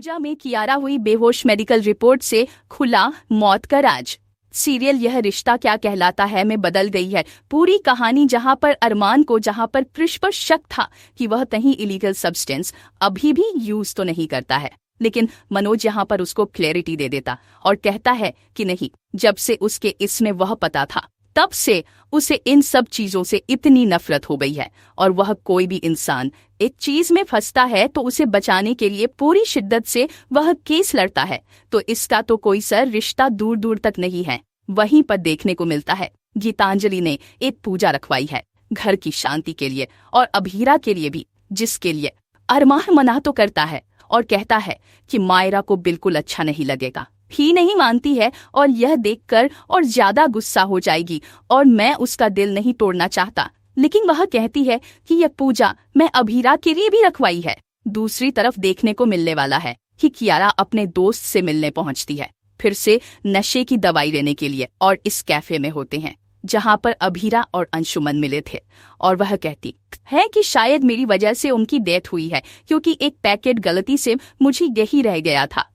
पूजा में कियारा हुई बेहोश, मेडिकल रिपोर्ट से खुला मौत का राज। सीरियल यह रिश्ता क्या कहलाता है में बदल गई है पूरी कहानी, जहां पर अरमान को कृष पर शक था कि वह कहीं इलीगल सब्सटेंस अभी भी यूज तो नहीं करता है, लेकिन मनोज यहाँ पर उसको क्लैरिटी दे देता और कहता है कि नहीं, जब से उसके इसमें वह पता था तब से उसे इन सब चीजों से इतनी नफरत हो गई है, और वह कोई भी इंसान एक चीज में फंसता है तो उसे बचाने के लिए पूरी शिद्दत से वह केस लड़ता है। तो इसका तो कोई सर रिश्ता दूर दूर तक नहीं है। वहीं पर देखने को मिलता है गीतांजलि ने एक पूजा रखवाई है घर की शांति के लिए और अभीरा के लिए भी, जिसके लिए अरमान मना तो करता है और कहता है कि मायरा को बिल्कुल अच्छा नहीं लगेगा, ही नहीं मानती है और यह देखकर और ज्यादा गुस्सा हो जाएगी और मैं उसका दिल नहीं तोड़ना चाहता, लेकिन वह कहती है कि यह पूजा मैं अभीरा के लिए भी रखवाई है। दूसरी तरफ देखने को मिलने वाला है कि कियारा अपने दोस्त से मिलने पहुंचती है, फिर से नशे की दवाई लेने के लिए, और इस कैफे में होते हैं जहां पर अभीरा और अंशुमन मिले थे, और वह कहती है कि शायद मेरी वजह से उनकी डेथ हुई है क्योंकि एक पैकेट गलती से मुझे यही रह गया था।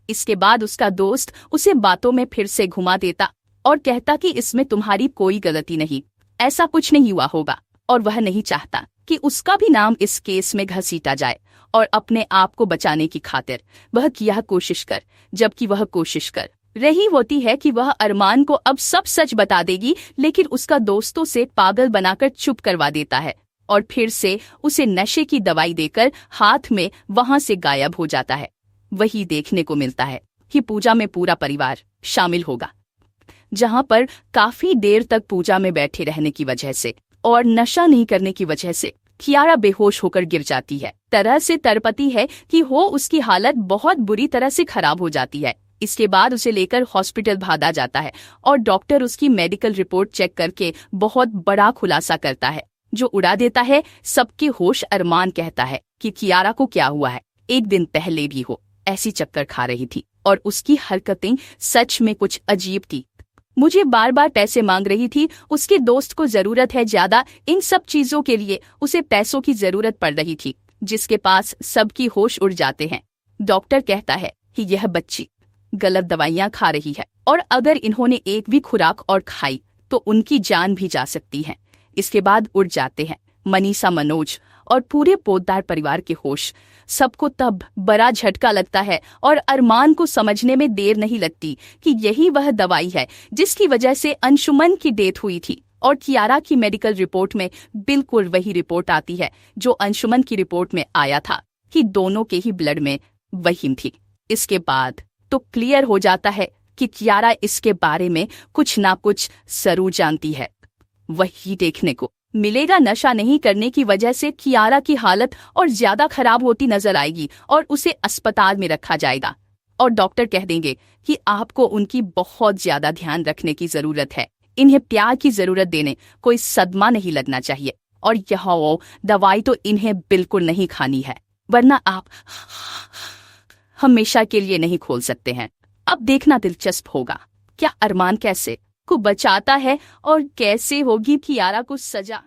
इसके बाद उसका दोस्त उसे बातों में फिर से घुमा देता और कहता कि इसमें तुम्हारी कोई गलती नहीं, ऐसा कुछ नहीं हुआ होगा, और वह नहीं चाहता कि उसका भी नाम इस केस में घसीटा जाए, और अपने आप को बचाने की खातिर वह किया कोशिश कर, जबकि वह कोशिश कर रही होती है कि वह अरमान को अब सब सच बता देगी, लेकिन उसका दोस्तों से पागल बनाकर चुप करवा देता है और फिर से उसे नशे की दवाई देकर हाथ में वहां से गायब हो जाता है। वही देखने को मिलता है कि पूजा में पूरा परिवार शामिल होगा, जहां पर काफी देर तक पूजा में बैठे रहने की वजह से और नशा नहीं करने की वजह से कियारा बेहोश होकर गिर जाती है। तरह से तड़पती है कि उसकी हालत बहुत बुरी तरह से खराब हो जाती है। इसके बाद उसे लेकर हॉस्पिटल भागा जाता है और डॉक्टर उसकी मेडिकल रिपोर्ट चेक करके बहुत बड़ा खुलासा करता है जो उड़ा देता है सबके होश। अरमान कहता है कि कियारा को क्या हुआ है, एक दिन पहले भी ऐसी चक्कर खा रही थी और उसकी हरकतें सच में कुछ अजीब थी। मुझे बार बार पैसे मांग रही थी, उसके दोस्त को जरूरत है ज्यादा इन सब चीजों के लिए, उसे पैसों की जरूरत पड़ रही थी, जिसके पास सबकी होश उड़ जाते हैं। डॉक्टर कहता है कि यह बच्ची गलत दवाइयां खा रही है और अगर इन्होंने एक भी खुराक और खाई तो उनकी जान भी जा सकती है। इसके बाद उड़ जाते हैं मनीषा, मनोज और पूरे पोद्दार परिवार के होश। सबको तब बड़ा झटका लगता है और अरमान को समझने में देर नहीं लगती कि यही वह दवाई है जिसकी वजह से अंशुमन की डेथ हुई थी, और कियारा की मेडिकल रिपोर्ट में बिल्कुल वही रिपोर्ट आती है जो अंशुमन की रिपोर्ट में आया था कि दोनों के ही ब्लड में वही थी। इसके बाद तो क्लियर हो जाता है कि कियारा इसके बारे में कुछ ना कुछ जरूर जानती है। वही देखने को मिलेगा, नशा नहीं करने की वजह से कियारा की हालत और ज्यादा खराब होती नजर आएगी और उसे अस्पताल में रखा जाएगा, और डॉक्टर कह देंगे कि आपको उनकी बहुत ज्यादा ध्यान रखने की जरूरत है, इन्हें प्यार की जरूरत देने कोई सदमा नहीं लगना चाहिए, और यह दवाई तो इन्हें बिल्कुल नहीं खानी है, वरना आप हमेशा के लिए नहीं खोल सकते हैं। अब देखना दिलचस्प होगा क्या अरमान कैसे को बचाता है और कैसे होगी कियारा को सजा।